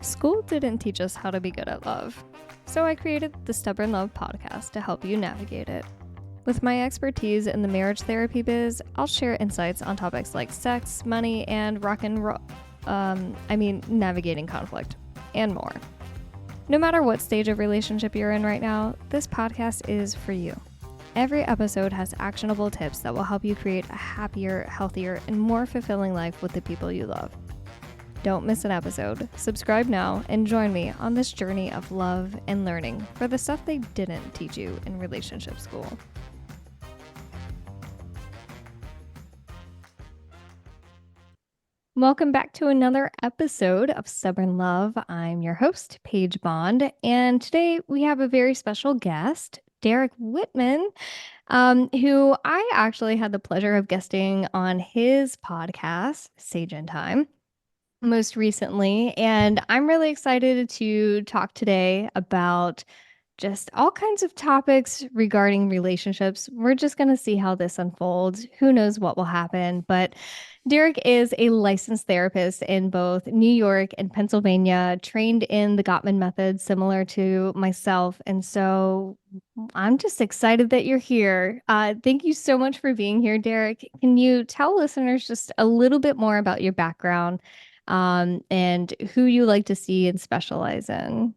School didn't teach us how to be good at love, so I created the Stubborn Love podcast to help you navigate it. With my expertise in the marriage therapy biz, I'll share insights on topics like sex, money, and navigating conflict, and more. No matter what stage of relationship you're in right now, this podcast is for you. Every episode has actionable tips that will help you create a happier, healthier, and more fulfilling life with the people you love. Don't miss an episode. Subscribe now and join me on this journey of love and learning for the stuff they didn't teach you in relationship school. Welcome back to another episode of Stubborn Love. I'm your host, Paige Bond, and today we have a very special guest, Derek Wittman, who I actually had the pleasure of guesting on his podcast, Sage in Time, most recently. And I'm really excited to talk today about just all kinds of topics regarding relationships. We're just going to see how this unfolds. Who knows what will happen, but Derek is a licensed therapist in both New York and Pennsylvania, trained in the Gottman Method, similar to myself. And so I'm just excited that you're here. Thank you so much for being here, Derek. Can you tell listeners just a little bit more about your background and who you like to see and specialize in?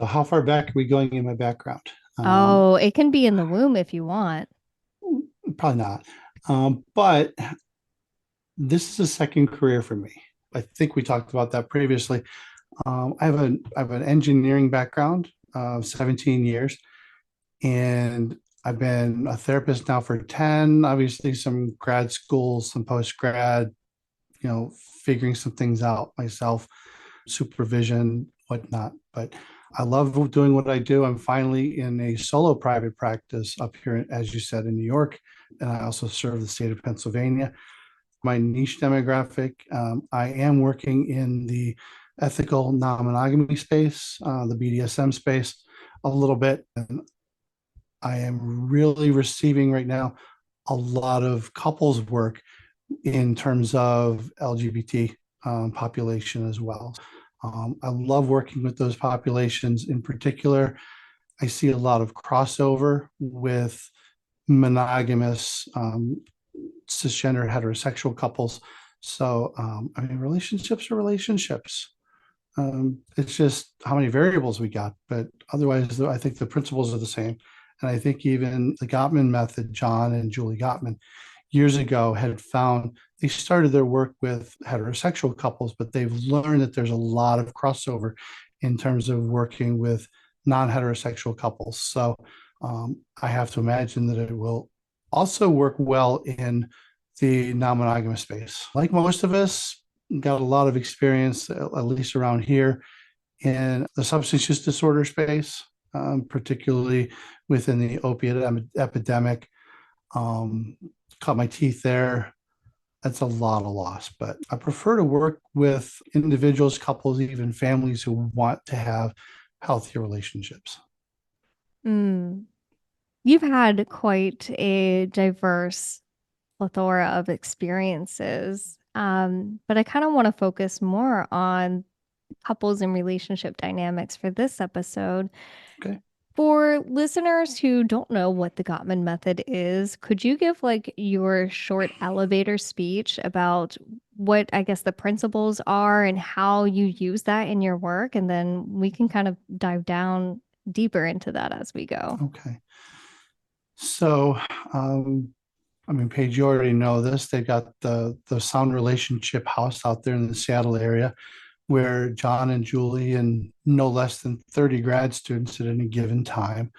So how far back are we going in my background? It can be in the womb if you want. Probably not. But this is a second career for me. I think we talked about that previously. I have an engineering background of 17 years, and I've been a therapist now for 10, obviously some grad school, some post-grad, figuring some things out myself, supervision, whatnot. But I love doing what I do. I'm finally in a solo private practice up here, as you said, in New York. And I also serve the state of Pennsylvania. My niche demographic, I am working in the ethical non-monogamy space, the BDSM space a little bit. And I am really receiving right now a lot of couples work in terms of LGBT population as well. I love working with those populations. In particular, I see a lot of crossover with monogamous cisgender heterosexual couples. So, relationships are relationships. It's just how many variables we got, but otherwise, I think the principles are the same. And I think even the Gottman Method, John and Julie Gottman, years ago had found they started their work with heterosexual couples, but they've learned that there's a lot of crossover in terms of working with non-heterosexual couples. So I have to imagine that it will also work well in the non-monogamous space. Like most of us, got a lot of experience, at least around here, in the substance use disorder space, particularly within the opiate epidemic. Cut my teeth there. That's a lot of loss, but I prefer to work with individuals, couples, even families who want to have healthier relationships. Mm. You've had quite a diverse plethora of experiences, but I kind of want to focus more on couples and relationship dynamics for this episode. Okay. For listeners who don't know what the Gottman Method is, could you give like your short elevator speech about what I guess the principles are and how you use that in your work? And then we can kind of dive down deeper into that as we go. Okay. So, Paige, you already know this. They've got the Sound Relationship House out there in the Seattle area, where John and Julie and no less than 30 grad students at any given time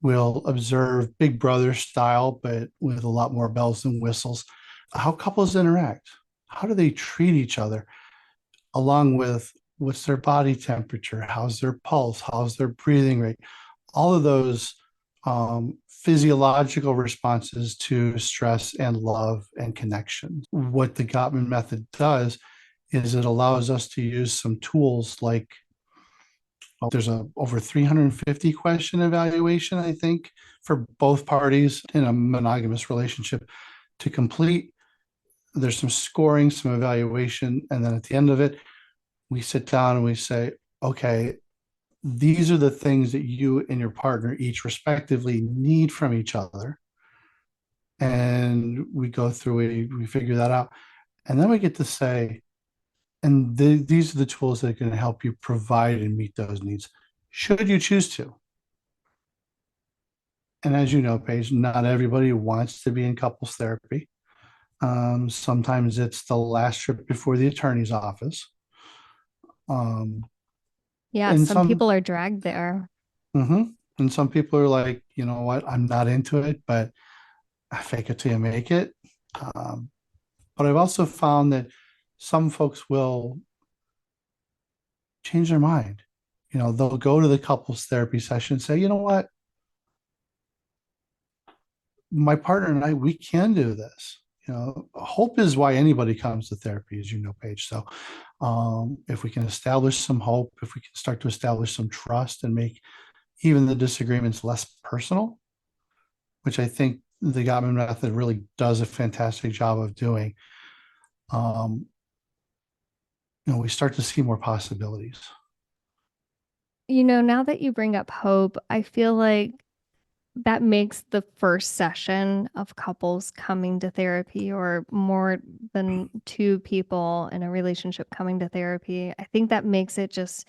will observe Big Brother style, but with a lot more bells and whistles, how couples interact. How do they treat each other? Along with what's their body temperature? How's their pulse? How's their breathing rate? All of those physiological responses to stress and love and connection. What the Gottman Method does is it allows us to use some tools like there's over 350 question evaluation, I think, for both parties in a monogamous relationship to complete. There's some scoring, some evaluation, and then at the end of it, we sit down and we say, okay, these are the things that you and your partner each respectively need from each other. And we go through it, we figure that out. And then we get to say, and these are the tools that are going to help you provide and meet those needs, should you choose to. And as you know, Paige, not everybody wants to be in couples therapy. Sometimes it's the last trip before the attorney's office. Um, Yeah, and some some, people are dragged there. mhm. And some people are like, you know what, I'm not into it, but I fake it till you make it. Um, but I've also found that some folks will change their mind. They'll go to the couples therapy session and say, you know what, my partner and I, we can do this. Hope is why anybody comes to therapy, as you know, Paige. So if we can establish some hope, if we can start to establish some trust and make even the disagreements less personal, which I think the Gottman method really does a fantastic job of doing, um, we start to see more possibilities. Now that you bring up hope, I feel like that makes the first session of couples coming to therapy or more than two people in a relationship coming to therapy. I think that makes it just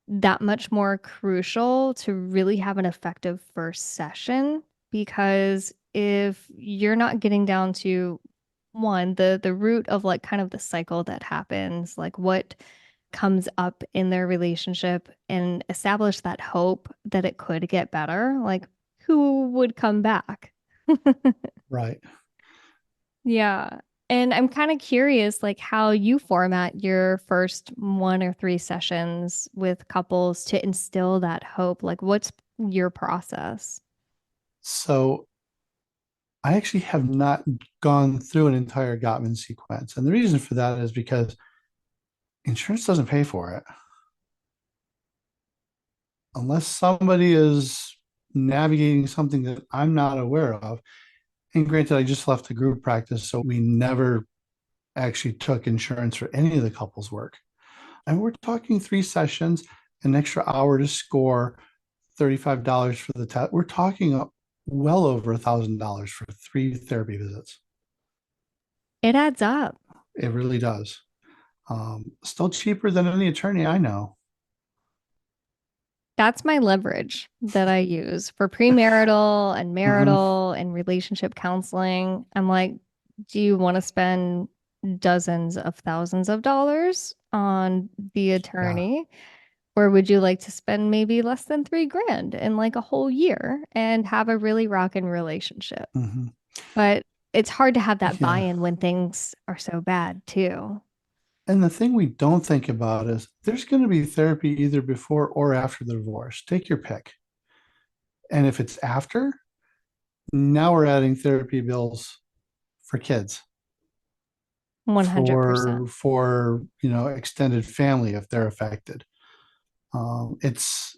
that much more crucial to really have an effective first session because if you're not getting down to one, the root of like kind of the cycle that happens, like what comes up in their relationship and establish that hope that it could get better, like who would come back? Right. Yeah. And I'm kind of curious, like how you format your first one or three sessions with couples to instill that hope. Like, what's your process? So I actually have not gone through an entire Gottman sequence. And the reason for that is because insurance doesn't pay for it unless somebody is navigating something that I'm not aware of. And granted, I just left the group practice, so we never actually took insurance for any of the couples work. And we're talking 3 sessions, an extra hour to score, $35 for the test. We're talking well over $1,000 for 3 therapy visits. It adds up. It really does. Still cheaper than any attorney I know. That's my leverage that I use for premarital and Mm-hmm. marital and relationship counseling. I'm like, do you want to spend dozens of thousands of dollars on the Yeah. attorney? Or would you like to spend maybe less than 3 grand in like a whole year and have a really rockin' relationship? Mm-hmm. But it's hard to have that Yeah. buy-in when things are so bad too. And the thing we don't think about is there's going to be therapy either before or after the divorce. Take your pick. And if it's after, now we're adding therapy bills for kids, 100%. for extended family if they're affected. It's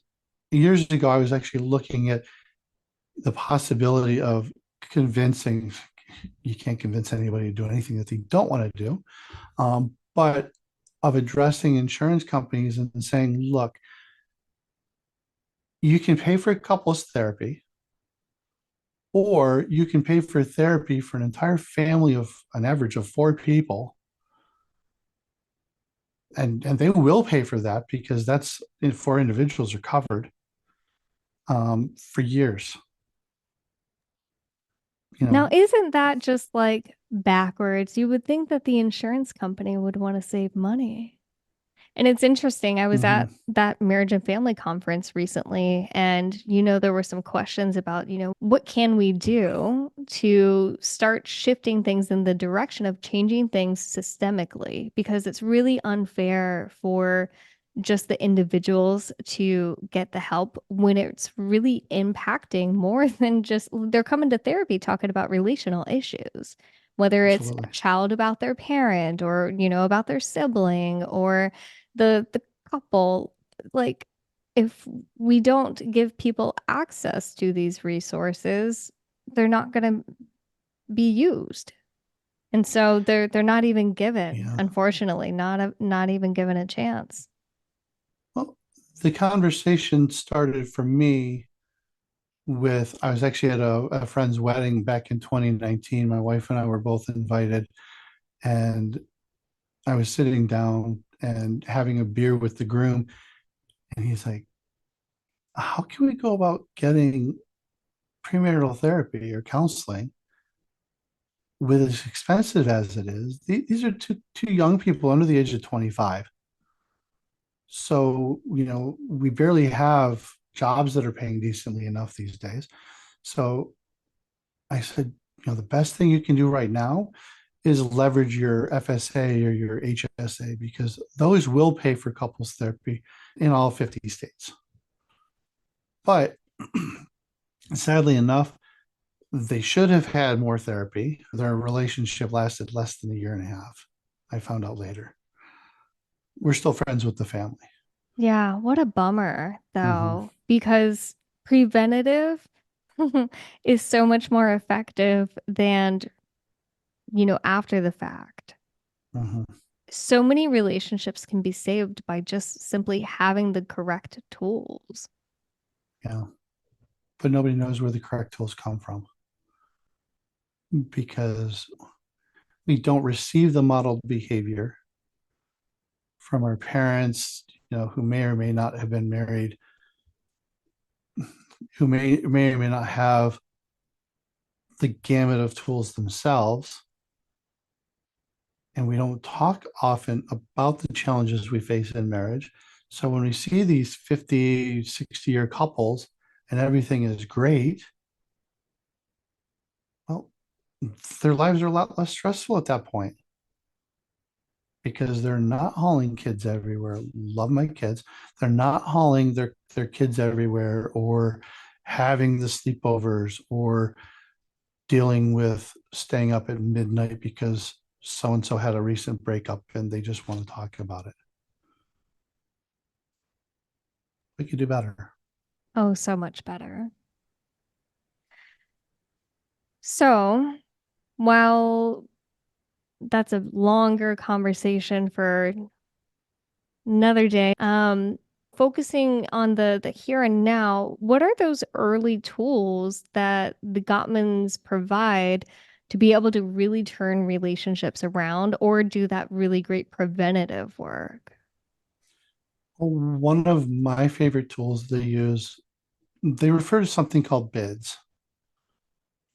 years ago I was actually looking at the possibility of convincing. You can't convince anybody to do anything that they don't want to do, but of addressing insurance companies and saying, look, you can pay for couples therapy, or you can pay for therapy for an entire family of an average of 4 people, and they will pay for that because that's 4 individuals are covered for years. You Now, know. isn't that just like backwards? You would think that the insurance company would want to save money. And it's interesting. I was Mm-hmm. at that marriage and family conference recently, and there were some questions about, what can we do to start shifting things in the direction of changing things systemically? Because it's really unfair for just the individuals to get the help when it's really impacting more than just they're coming to therapy talking about relational issues, whether it's a Absolutely. child about their parent or, about their sibling or the couple. Like if we don't give people access to these resources, they're not going to be used And so they're not even given, Yeah. unfortunately, not even given a chance. Well, the conversation started for me with I was actually at a friend's wedding back in 2019. My wife and I were both invited, and I was sitting down and having a beer with the groom, and he's like, "How can we go about getting premarital therapy or counseling with as expensive as it is? These are two young people under the age of 25. So, we barely have jobs that are paying decently enough these days. So I said, the best thing you can do right now is leverage your FSA or your HSA because those will pay for couples therapy in all 50 states. But sadly enough, they should have had more therapy. Their relationship lasted less than a year and a half. I found out later. We're still friends with the family. Yeah, what a bummer, Mm-hmm. though, because preventative is so much more effective than, after the fact. Mm-hmm. So many relationships can be saved by just simply having the correct tools. Yeah. But nobody knows where the correct tools come from because we don't receive the modeled behavior from our parents, who may or may not have been married, who may or may not have the gamut of tools themselves. And we don't talk often about the challenges we face in marriage. So when we see these 50, 60-year couples and everything is great, well, their lives are a lot less stressful at that point because they're not hauling kids everywhere. Love my kids. They're not hauling their kids everywhere or having the sleepovers or dealing with staying up at midnight because so and so had a recent breakup and they just want to talk about it. We could do better. Oh, so much better. So, while that's a longer conversation for another day, focusing on the here and now, what are those early tools that the Gottmans provide to be able to really turn relationships around or do that really great preventative work? One of my favorite tools they use, they refer to something called bids.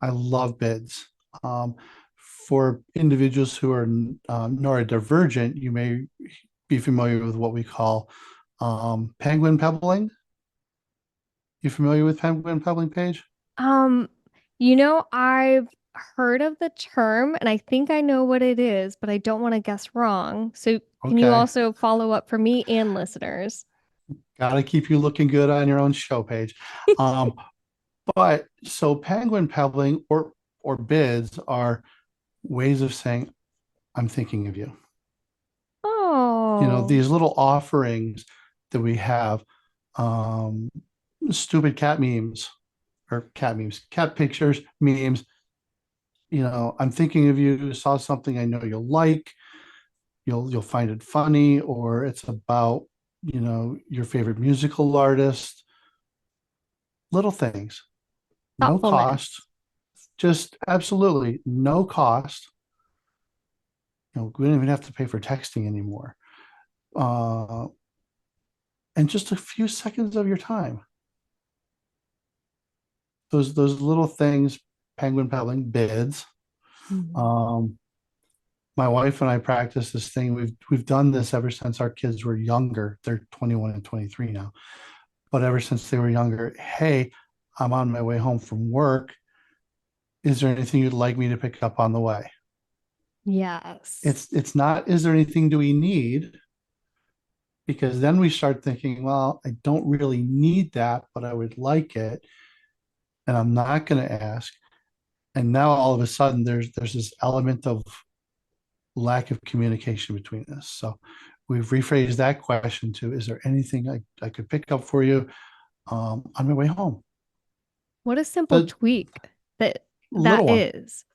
I love bids. Um, for individuals who are neurodivergent, you may be familiar with what we call penguin pebbling. You familiar with penguin pebbling, Paige? Um, I've heard of the term and I think I know what it is, but I don't want to guess wrong. So can you Okay. also follow up for me and listeners? Got to keep you looking good on your own show page. Um, but so penguin pebbling or bids are ways of saying, I'm thinking of you. Oh, These little offerings that we have, um, stupid cat memes, cat pictures, memes. I'm thinking of you, saw something I know you'll like, you'll find it funny, or it's about, your favorite musical artist, little things, no cost, thoughtfulness. just absolutely no cost. We don't even have to pay for texting anymore. Uh, and just a few seconds of your time. Those little things, penguin peddling bids. Mhm. Um, my wife and I practice this thing. We've done this ever since our kids were younger. They're 21 and 23 now. But ever since they were younger, hey, I'm on my way home from work. Is there anything you'd like me to pick up on the way? Yes. It's not, is there anything do we need? Because then we start thinking, well, I don't really need that, but I would like it. And I'm not going to ask. And now all of a sudden there's this element of lack of communication between us. So we've rephrased that question to, is there anything I could pick up for you on my way home? What a simple The tweak that little one, is.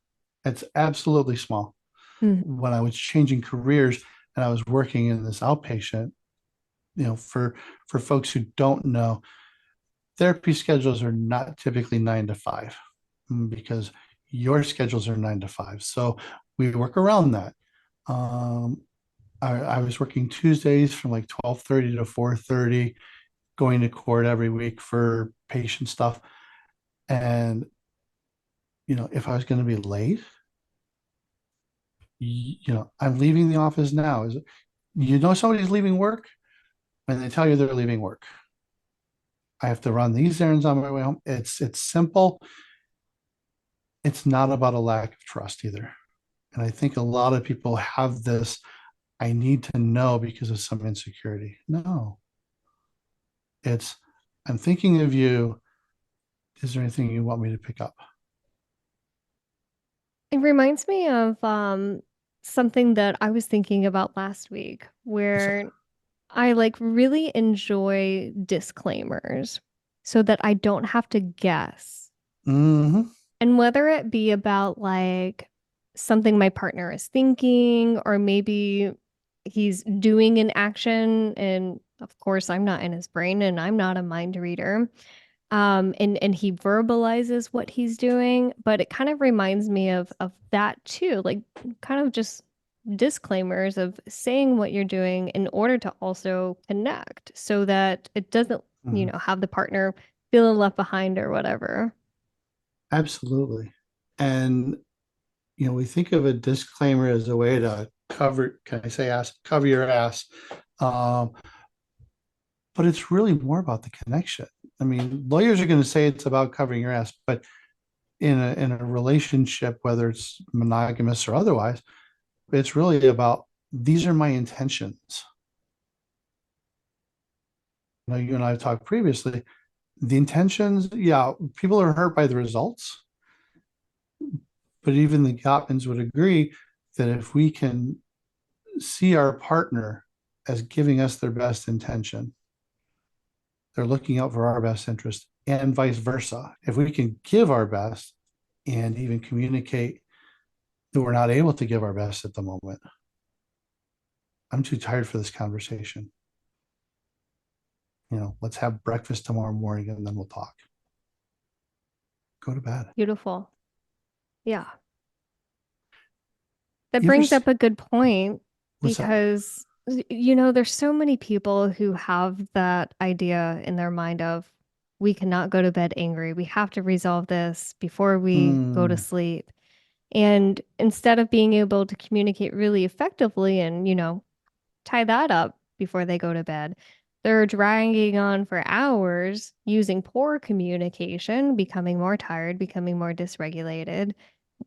it's absolutely small. Mhm. when I was changing careers and I was working in this outpatient, for folks who don't know, therapy schedules are not typically 9 to 5 because your schedules are 9 to 5. So we work around that. Um, I was working Tuesdays from like 12:30 to 4:30, going to court every week for patient stuff. And, if I was going to be late, I'm leaving the office now. Somebody's leaving work when they tell you they're leaving work. I have to run these errands on my way home. It's simple. It's not about a lack of trust either. And I think a lot of people have this, I need to know because of some insecurity. No, it's, I'm thinking of you. Is there anything you want me to pick up? It reminds me of something that I was thinking about last week, What's that? where I like really enjoy disclaimers so that I don't have to guess. Mm-hmm. And whether it be about like something my partner is thinking, or maybe he's doing an action, and of course I'm not in his brain and I'm not a mind reader. And he verbalizes what he's doing, but it kind of reminds me of that too, like kind of just disclaimers of saying what you're doing in order to also connect so that it doesn't, Mm-hmm. have the partner feeling left behind or whatever. Absolutely. And, we think of a disclaimer as a way to cover, can I say ass, cover your ass. Um, but it's really more about the connection. I mean, lawyers are going to say it's about covering your ass, but in a relationship, whether it's monogamous or otherwise, it's really about these are my intentions. You and I have talked previously. The intentions, yeah, people are hurt by the results, but even the Gottmans would agree that if we can see our partner as giving us their best intention, they're looking out for our best interest, and vice versa. If we can give our best and even communicate that we're not able to give our best at the moment, I'm too tired for this conversation. Let's have breakfast tomorrow morning and then we'll talk. Go to bed. Beautiful. Yeah. That You ever, brings up a good point what's that? because, there's so many people who have that idea in their mind of we cannot go to bed angry. We have to resolve this before we go to Mm, sleep. And instead of being able to communicate really effectively and, tie that up before they go to bed, they're dragging on for hours using poor communication, becoming more tired, becoming more dysregulated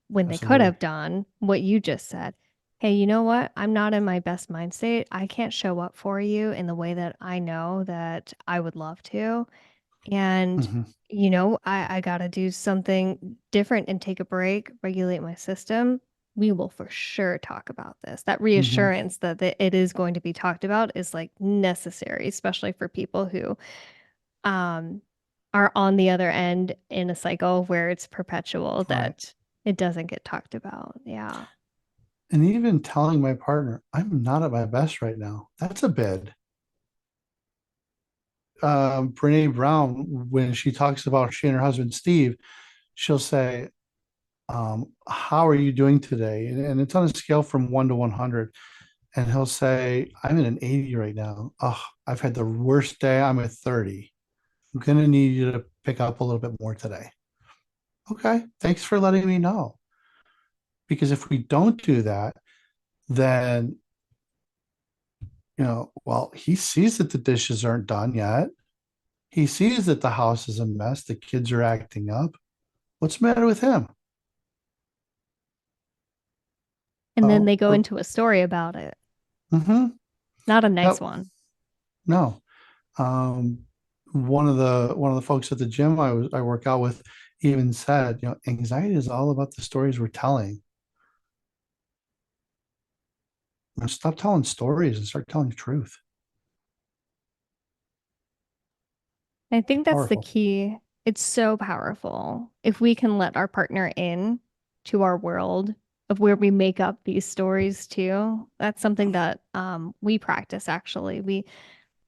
when they could absolutely. have done what you just said. Hey, you know what? I'm not in my best mind state. I can't show up for you in the way that I know that I would love to. And, Mm-hmm. I got to do something different and take a break, regulate my system. We will for sure talk about this. That Mm-hmm. reassurance that it is going to be talked about is like necessary, especially for people who um, are on the other end in a cycle where it's perpetual Right. that it doesn't get talked about. Yeah. And even telling my partner, I'm not at my best right now. That's a bid. Brene Brown, when she talks about she and her husband Steve, she'll say, how are you doing today? And it's on a scale from 1 to 100. And he'll say, I'm at an 80 right now. Oh, I've had the worst day. I'm at 30. I'm going to need you to pick up a little bit more today. Okay. Thanks for letting me know. Because if we don't do that, then, well, he sees that the dishes aren't done yet. He sees that the house is a mess. The kids are acting up. What's the matter with him? And then Oh, they go into a story about it. mm-hmm. Not a nice Yep. one. No. Um, one of the folks at the gym I work out with even said, anxiety is all about the stories we're telling. Stop telling stories and start telling the truth. I think that's the Powerful. key. It's so powerful. If we can let our partner in to our world of where we make up these stories too. That's something that we practice actually. We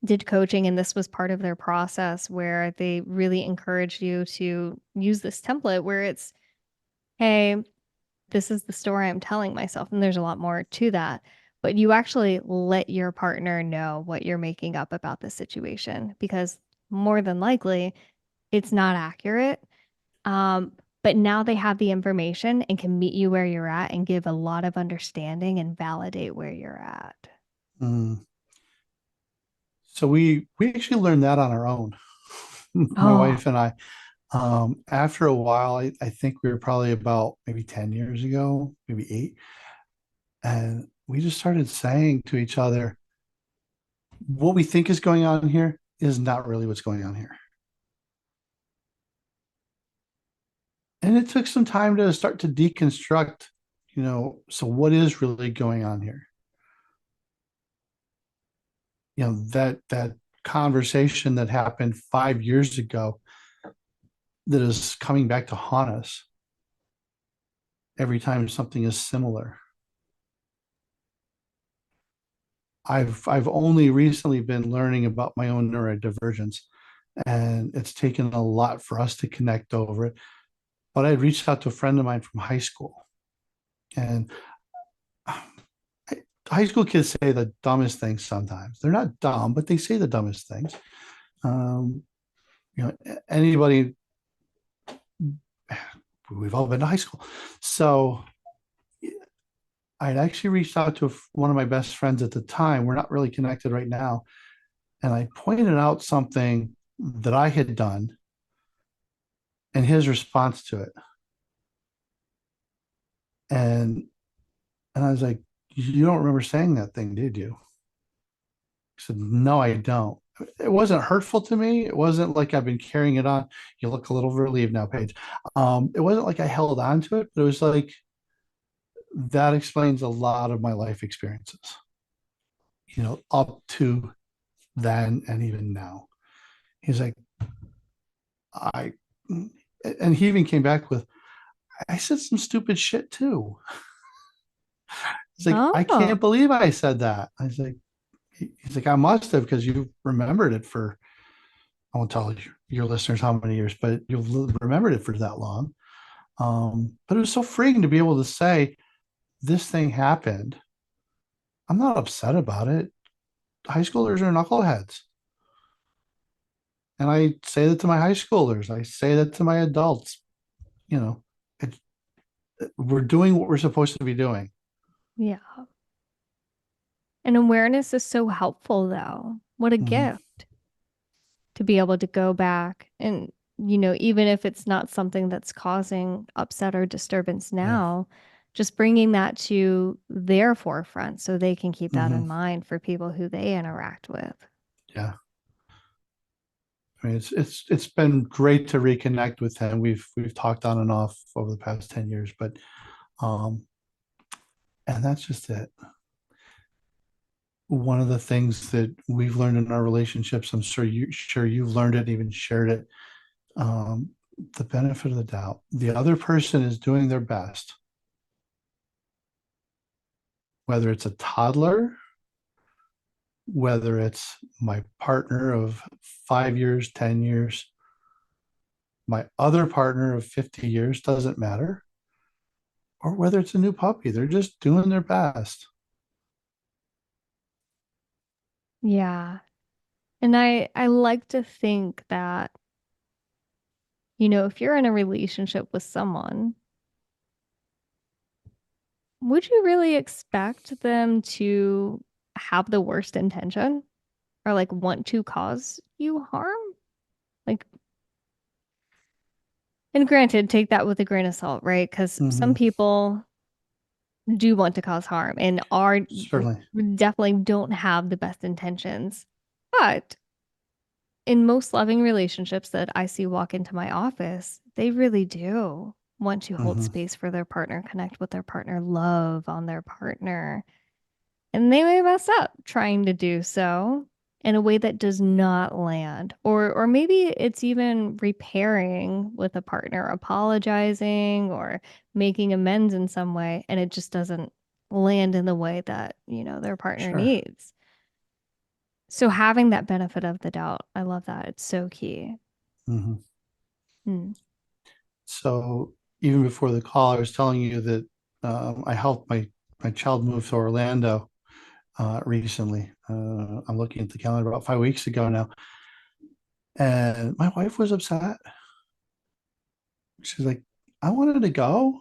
did coaching, and this was part of their process where they really encouraged you to use this template where it's, hey, this is the story I'm telling myself. And there's a lot more to that. But you actually let your partner know what you're making up about the situation because more than likely it's not accurate. Um, but now they have the information and can meet you where you're at and give a lot of understanding and validate where you're at. Mm. So we actually learned that on our own, my Oh, wife and I. After a while, I think we were probably about maybe 10 years ago, maybe eight. And we just started saying to each other, what we think is going on here is not really what's going on here. And it took some time to start to deconstruct, so what is really going on here? That conversation that happened 5 years ago that is coming back to haunt us every time something is similar. I've only recently been learning about my own neurodivergence, and it's taken a lot for us to connect over it. But I had reached out to a friend of mine from high school, and high school kids say the dumbest things sometimes. They're not dumb, but they say the dumbest things. Um, anybody, we've all been to high school. So I'd actually reached out to one of my best friends at the time. We're not really connected right now. And I pointed out something that I had done and his response to it. And and I was like, you don't remember saying that thing, did you? He said, no, I don't. It wasn't hurtful to me. It wasn't like I've been carrying it on. You look a little relieved now, Paige. It wasn't like I held on to it, but it was like that explains a lot of my life experiences, up to then and even now. He's like, I, and he even came back with, I said some stupid shit too. He's like, I oh, can't believe I said that. I was like, he's like, I must have because you remembered it for, I won't tell your listeners how many years, but you've remembered it for that long. But it was so freeing to be able to say, this thing happened. I'm not upset about it. High schoolers are knuckleheads. And I say that to my high schoolers. I say that to my adults. You know, it, we're doing what we're supposed to be doing. yeah. And awareness is so helpful, though. What a Mm-hmm. gift to be able to go back and, even if it's not something that's causing upset or disturbance Yeah. now, just bringing that to their forefront so they can keep that Mm-hmm. in mind for people who they interact with. Yeah. I mean, it's been great to reconnect with him. We've talked on and off over the past 10 years, but um, and that's just it. One of the things that we've learned in our relationships, I'm sure you've learned it, even shared it. Um, the benefit of the doubt. The other person is doing their best, whether it's a toddler, whether it's my partner of 5 years, 10 years, my other partner of 50 years, doesn't matter, or whether it's a new puppy. They're just doing their best. Yeah. And I like to think that, if you're in a relationship with someone, would you really expect them to have the worst intention or like want to cause you harm? Like, and granted, take that with a grain of salt, right? Because some Mm-hmm. people do want to cause harm and are Certainly. definitely don't have the best intentions. But in most loving relationships that I see walk into my office, they really do want to hold Mm-hmm. space for their partner, connect with their partner, love on their partner. And they may mess up trying to do so. in a way that does not land. Or maybe it's even repairing with a partner, apologizing or making amends in some way, and it just doesn't land in the way that, their partner Sure. needs. So having that benefit of the doubt, I love that. It's so key. Hmm. Hmm. So even before the call, I was telling you that I helped my child move to Orlando recently. I'm looking at the calendar about 5 weeks ago now, and my wife was upset. She's like, "I wanted to go.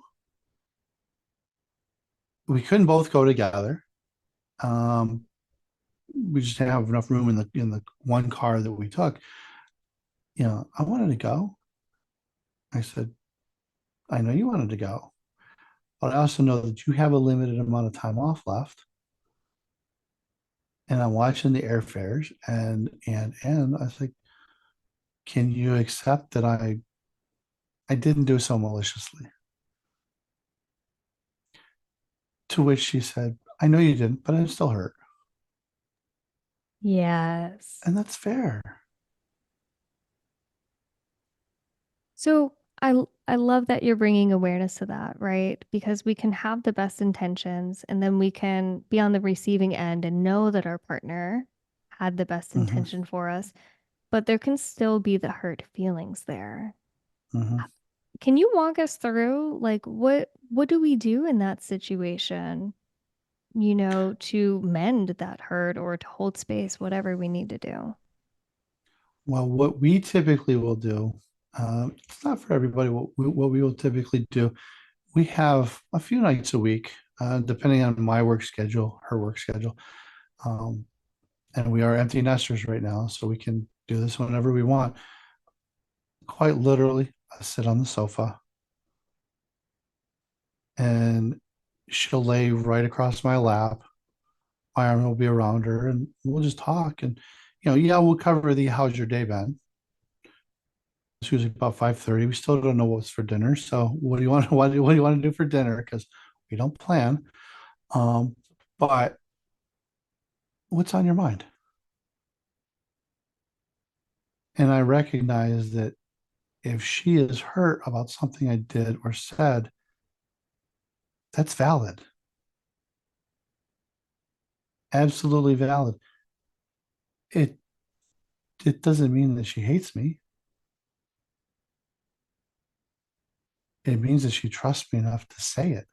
We couldn't both go together. Um, we just didn't have enough room in the one car that we took. I wanted to go." I said, "I know you wanted to go, but I also know that you have a limited amount of time off left." And I'm watching the airfares, and I was like, "Can you accept that I didn't do so maliciously?" To which she said, "I know you didn't, but I'm still hurt." Yes. And that's fair. So I love that you're bringing awareness to that, right? Because we can have the best intentions and then we can be on the receiving end and know that our partner had the best Hmm. intention for us, but there can still be the hurt feelings there. Hmm. Can you walk us through like what do we do in that situation, to mend that hurt or to hold space, whatever we need to do? Well, what we typically will do, it's not for everybody. What we will typically do, we have a few nights a week, depending on my work schedule, her work schedule. Um, and we are empty nesters right now, so we can do this whenever we want. Quite literally, I sit on the sofa and she'll lay right across my lap. My arm will be around her and we'll just talk. And, yeah, we'll cover the how's your day been? It's usually about 5:30. We still don't know what's for dinner. So what do you want what do you want to do for dinner? Because we don't plan. Um, but what's on your mind? And I recognize that if she is hurt about something I did or said, that's valid. Absolutely valid. It it doesn't mean that she hates me. It means that she trusts me enough to say it.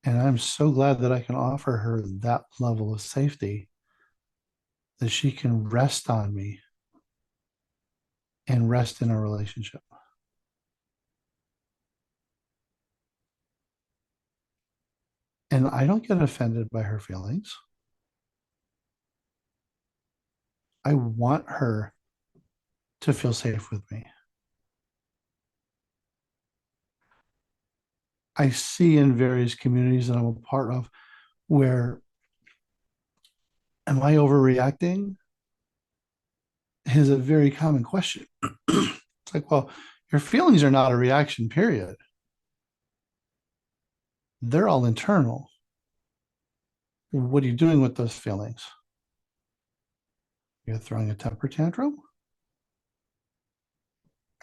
And I'm so glad that I can offer her that level of safety that she can rest on me and rest in a relationship. And I don't get offended by her feelings. I want her to feel safe with me. I see in various communities that I'm a part of where, am I overreacting? Is a very common question. It's like, well, your feelings are not a reaction, period. They're all internal. What are you doing with those feelings? You're throwing a temper tantrum?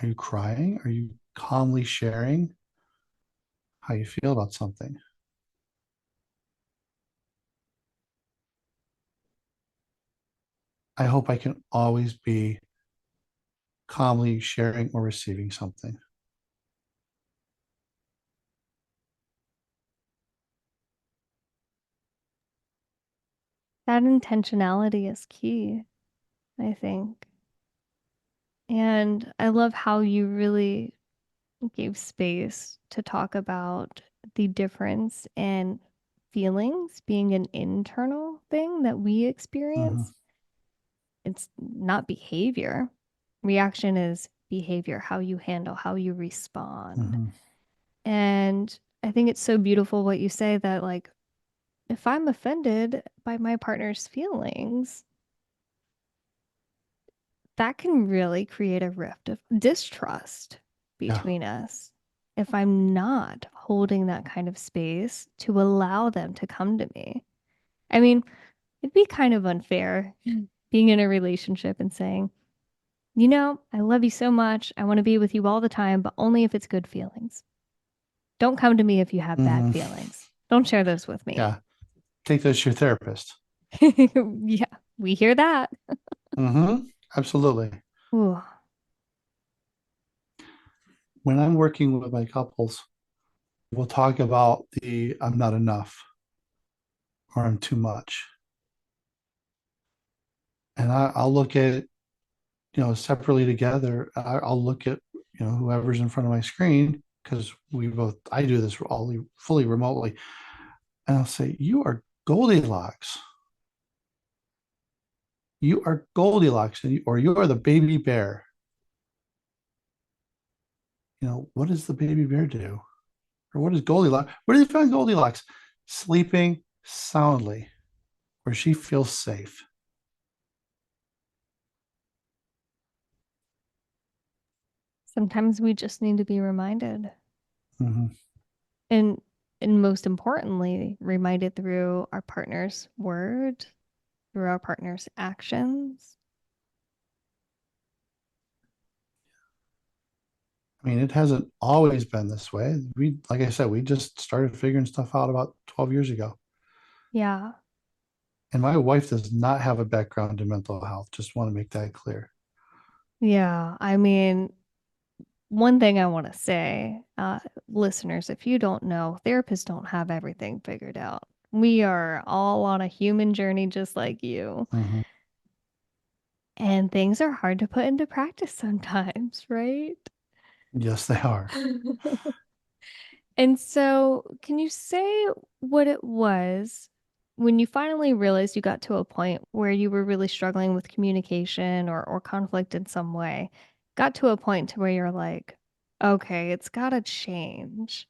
Are you crying? Are you calmly sharing how you feel about something? I hope I can always be calmly sharing or receiving something. That intentionality is key, I think. And I love how you really gave space to talk about the difference in feelings being an internal thing that we Mm-hmm. experience. It's not behavior. Reaction is behavior, how you handle, how you respond. Mm-hmm. And I think it's so beautiful what you say that, like, if I'm offended by my partner's feelings, that can really create a rift of distrust Yeah. between us if I'm not holding that kind of space to allow them to come to me. I mean, it'd be kind of unfair being in a relationship and saying, I love you so much. I want to be with you all the time, but only if it's good feelings. Don't come to me if you have bad Hmm. feelings. Don't share those with me. Yeah. Take those to your therapist. Yeah, we hear that. Hmm. Absolutely. Ooh, When I'm working with my couples, we'll talk about the I'm not enough or I'm too much. And I'll look at it, separately together. I'll look at, whoever's in front of my screen because I do this all fully remotely. And I'll say, you are Goldilocks. You are Goldilocks, or you are the baby bear. What does the baby bear do? Or what is Goldilocks? Where do you find Goldilocks? Sleeping soundly, where she feels safe. sometimes we just need to be reminded. Mm-hmm. And and most importantly, reminded through our partner's word, through our partner's actions. I mean, it hasn't always been this way. Like I said, we just started figuring stuff out about 12 years ago. Yeah. And my wife does not have a background in mental health. Just want to make that clear. Yeah. I mean, one thing I want to say, listeners, if you don't know, therapists don't have everything figured out. We are all on a human journey just like you. Mm-hmm. And things are hard to put into practice sometimes, right? Yes, they are. And so, can you say what it was when you finally realized you got to a point where you were really struggling with communication or conflict in some way? Got to a point to where you're like, okay, it's got to change.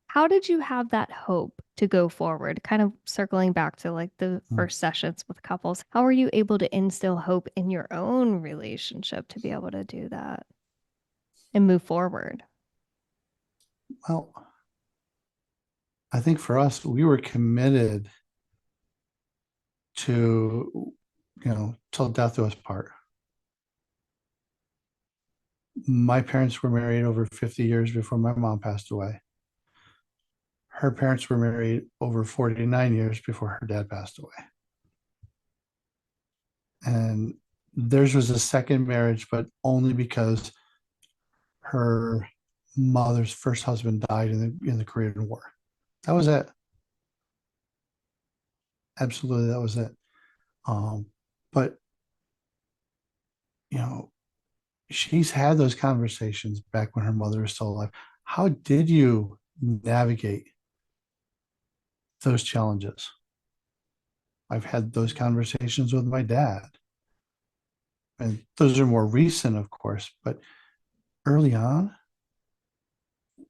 How did you have that hope to go forward? Kind of circling back to like the Mm. first sessions with couples. How were you able to instill hope in your own relationship to be able to do that and move forward? Well, I think for us, we were committed to, till death do us part. My parents were married over 50 years before my mom passed away. Her parents were married over 49 years before her dad passed away. And theirs was a second marriage, but only because her mother's first husband died in the Korean War. That was it. Absolutely, that was it. Um, but you know, she's had those conversations back when her mother was still alive. How did you navigate those challenges? I've had those conversations with my dad, and those are more recent, of course. But early on,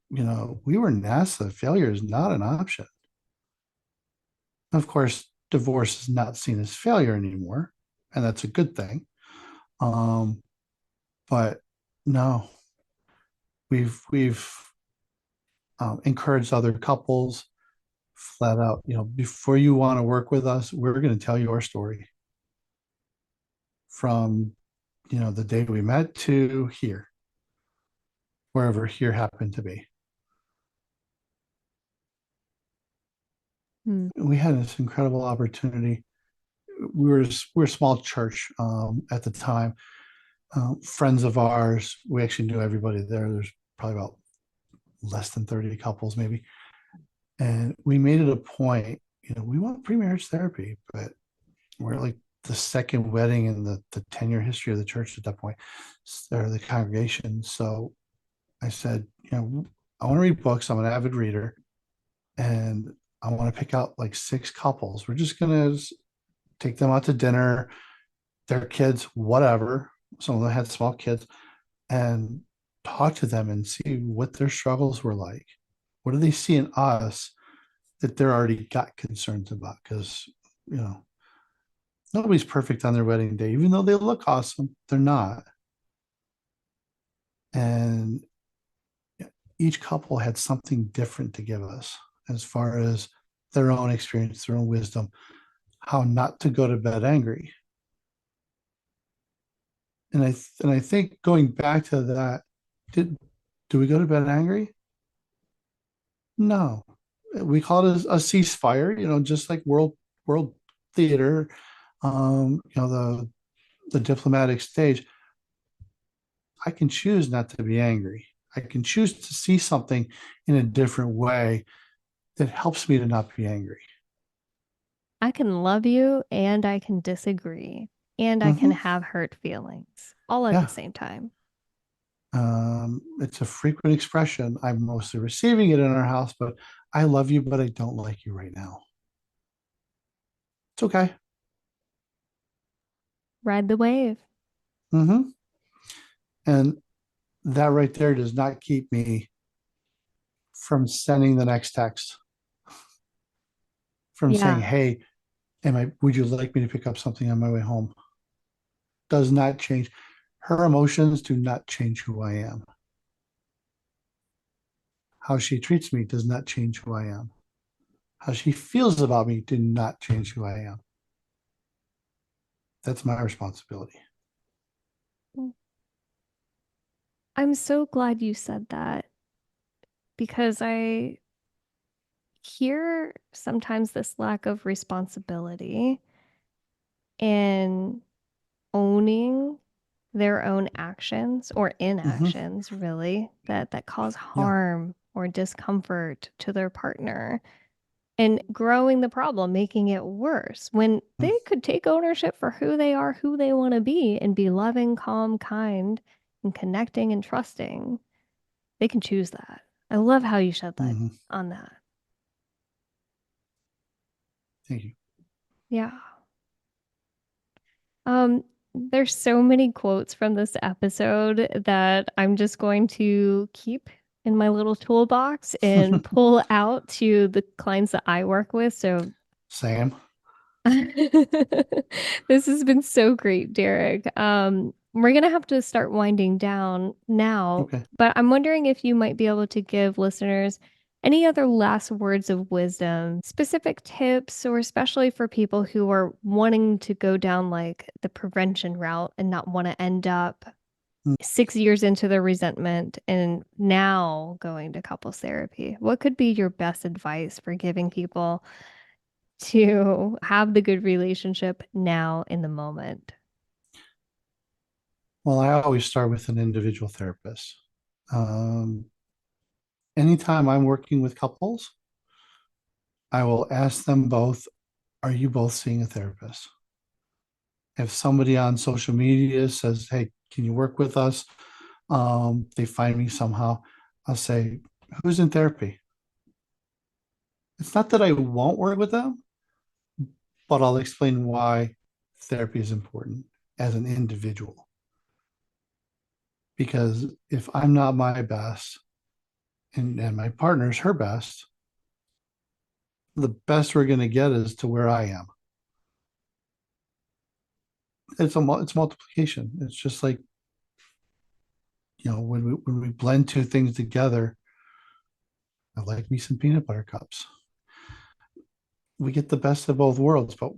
we were NASA. Failure is not an option. Of course, divorce is not seen as failure anymore, and that's a good thing. Um, but no, we've encouraged other couples flat out. Before you want to work with us, we're going to tell your story from the day we met to here, wherever here happened to be. Hmm. We had this incredible opportunity. We were a small church at the time. Friends of ours, we actually knew everybody there. There's probably about less than 30 couples, maybe. And we made it a point, we want pre-marriage therapy, but we're like the second wedding in the 10-year history of the church at that point, or the congregation. So I said, I want to read books. I'm an avid reader, and I want to pick out like six couples. We're just going to take them out to dinner, their kids, whatever. Some of them had small kids, and talk to them and see what their struggles were like. What do they see in us that they're already got concerns about? Because, you know, nobody's perfect on their wedding day, even though they look awesome, they're not. And each couple had something different to give us as far as their own experience, their own wisdom. how not to go to bed angry. And I think going back to that, did do we go to bed angry? No. We call it a ceasefire, just like world theater, the diplomatic stage. I can choose not to be angry. I can choose to see something in a different way that helps me to not be angry. I can love you and I can disagree and I can Hmm. have hurt feelings all at the Yeah. same time. It's a frequent expression. I'm mostly receiving it in our house, but I love you, but I don't like you right now. It's okay. Ride the wave. Hmm. And that right there does not keep me from sending the next text, from saying, Yeah, "Hey, would you like me to pick up something on my way home?" Does not change. Her emotions do not change who I am. How she treats me does not change who I am. How she feels about me do not change who I am. That's my responsibility. I'm so glad you said that because I hear sometimes this lack of responsibility in owning their own actions or Hmm. inactions really that cause Yeah. harm or discomfort to their partner and growing the problem, making it worse when they could take ownership for who they are, who they want to be, and be loving, calm, kind, and connecting and trusting. They can choose that. I love how you shed light Hmm. on that. Thank you. Yeah. Um, there's so many quotes from this episode that I'm just going to keep in my little toolbox and pull out to the clients that I work with. So Sam. this has been so great, Derek. We're gonna have to start winding down now, Okay. but I'm wondering if you might be able to give listeners any other last words of wisdom, specific tips, or especially for people who are wanting to go down like the prevention route and not want to end up 6 years into the resentment and now going to couples therapy. What could be your best advice for giving people to have the good relationship now in the moment? Well, I always start with an individual therapist. Um, Anytime I'm working with couples, I will ask them both, are you both seeing a therapist? If somebody on social media says, hey, can you work with us? They find me somehow. I'll say, who's in therapy? It's not that I won't work with them, but I'll explain why therapy is important as an individual. Because if I'm not my best and my partner's her best, the best we're going to get is to where I am. It's multiplication. It's just like, when we blend two things together, I like me some peanut butter cups. We get the best of both worlds. But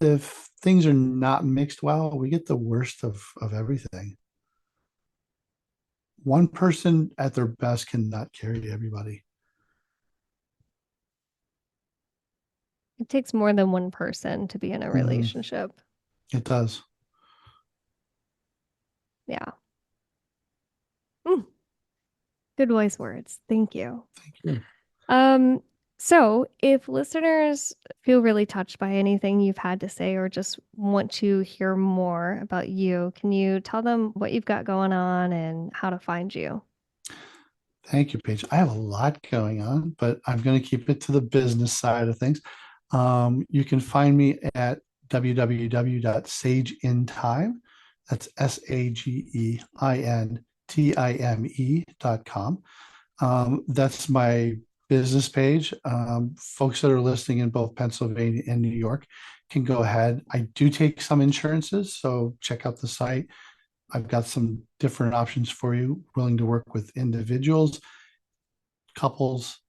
if things are not mixed well, we get the worst of everything. One person at their best cannot carry everybody. It takes more than one person to be in a Hmm. relationship. It does. Yeah. Mm, good voice words. Thank you. Thank you. Um, so if listeners feel really touched by anything you've had to say or just want to hear more about you, can you tell them what you've got going on and how to find you? Thank you, Paige. I have a lot going on, but I'm going to keep it to the business side of things. You can find me at www.sageintime. That's SAGEINTIME.com. That's my business page. Folks that are listening in both Pennsylvania and New York can go ahead. I do take some insurances, so check out the site. I've got some different options for you, willing to work with individuals, couples,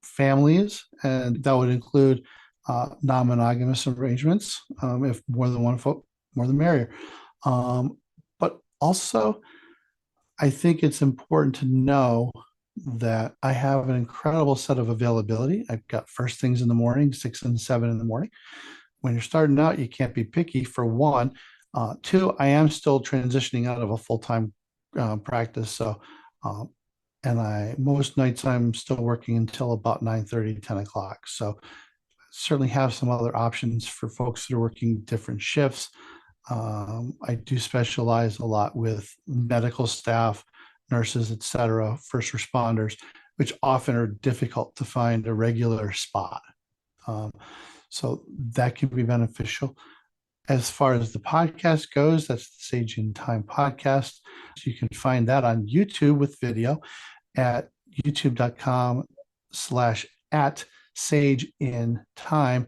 families, and that would include non-monogamous arrangements. If more than one folk, more the merrier. But also, I think it's important to know that I have an incredible set of availability. I've got first things in the morning, 6 and 7 in the morning. When you're starting out, you can't be picky for one. Two, I am still transitioning out of a full-time practice. So, and most nights I'm still working until about 9:30, 10 o'clock. So certainly have some other options for folks that are working different shifts. I do specialize a lot with medical staff, nurses, et cetera, first responders, which often are difficult to find a regular spot. Um, so that can be beneficial. As far as the podcast goes, that's the Sage in Time podcast. So you can find that on YouTube with video at youtube.com/at Sage in Time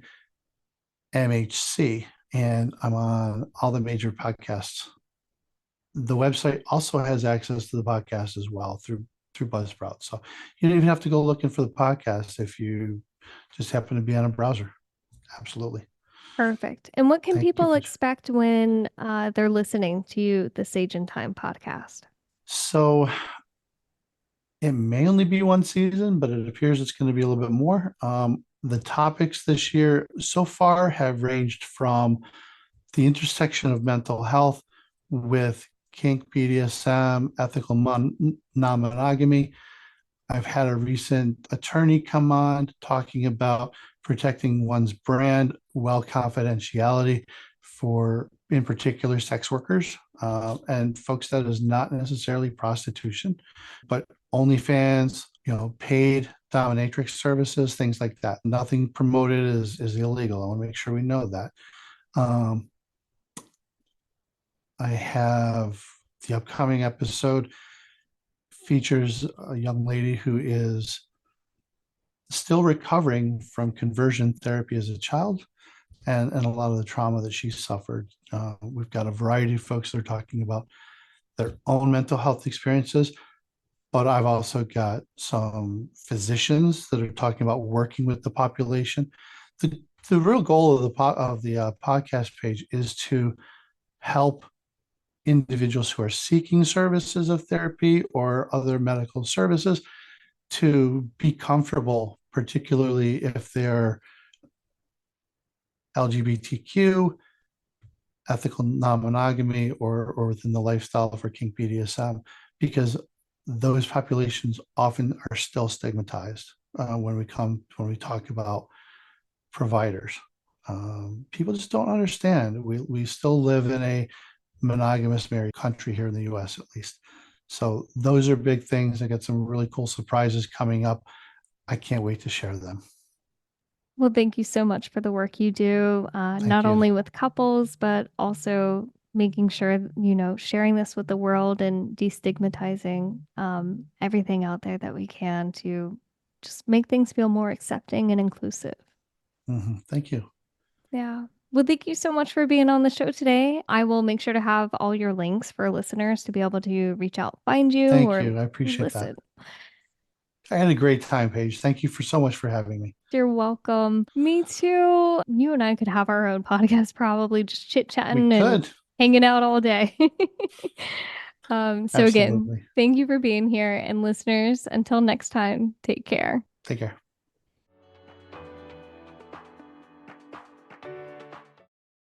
MHC. And I'm on all the major podcasts. The website also has access to the podcast as well through Buzzsprout. So you don't even have to go looking for the podcast if you just happen to be on a browser. Absolutely. Perfect. And what can Thank you, people Paige. expect when they're listening to you, the Sage in Time podcast? So it may only be one season, but it appears it's going to be a little bit more. The topics this year so far have ranged from the intersection of mental health with kink, BDSM, ethical non-monogamy. I've had a recent attorney come on talking about protecting one's brand, well confidentiality for, in particular, sex workers and folks that is not necessarily prostitution, but OnlyFans, paid dominatrix services, things like that. Nothing promoted is illegal. I want to make sure we know that. Um, I have the upcoming episode features a young lady who is still recovering from conversion therapy as a child and a lot of the trauma that she suffered. We've got a variety of folks that are talking about their own mental health experiences, but I've also got some physicians that are talking about working with the population. The real goal of the podcast page is to help individuals who are seeking services of therapy or other medical services to be comfortable, particularly if they're LGBTQ, ethical non-monogamy, or within the lifestyle for kink BDSM, because those populations often are still stigmatized when we talk about providers. People just don't understand. We still live in a monogamous married country here in the US, at least. So those are big things. I got some really cool surprises coming up. I can't wait to share them. Well, thank you so much for the work you do, Thank not you. only with couples, but also making sure, sharing this with the world and destigmatizing everything out there that we can to just make things feel more accepting and inclusive. Thank you. Yeah. Well, thank you so much for being on the show today. I will make sure to have all your links for listeners to be able to reach out, find you, Thank or you. I appreciate that. listen. I had a great time, Paige. Thank you for so much for having me. You're welcome. Me too. You and I could have our own podcast, probably just chit We chatting and could. hanging out all day. So again, Absolutely. thank you for being here. And listeners, until next time, take care. Take care.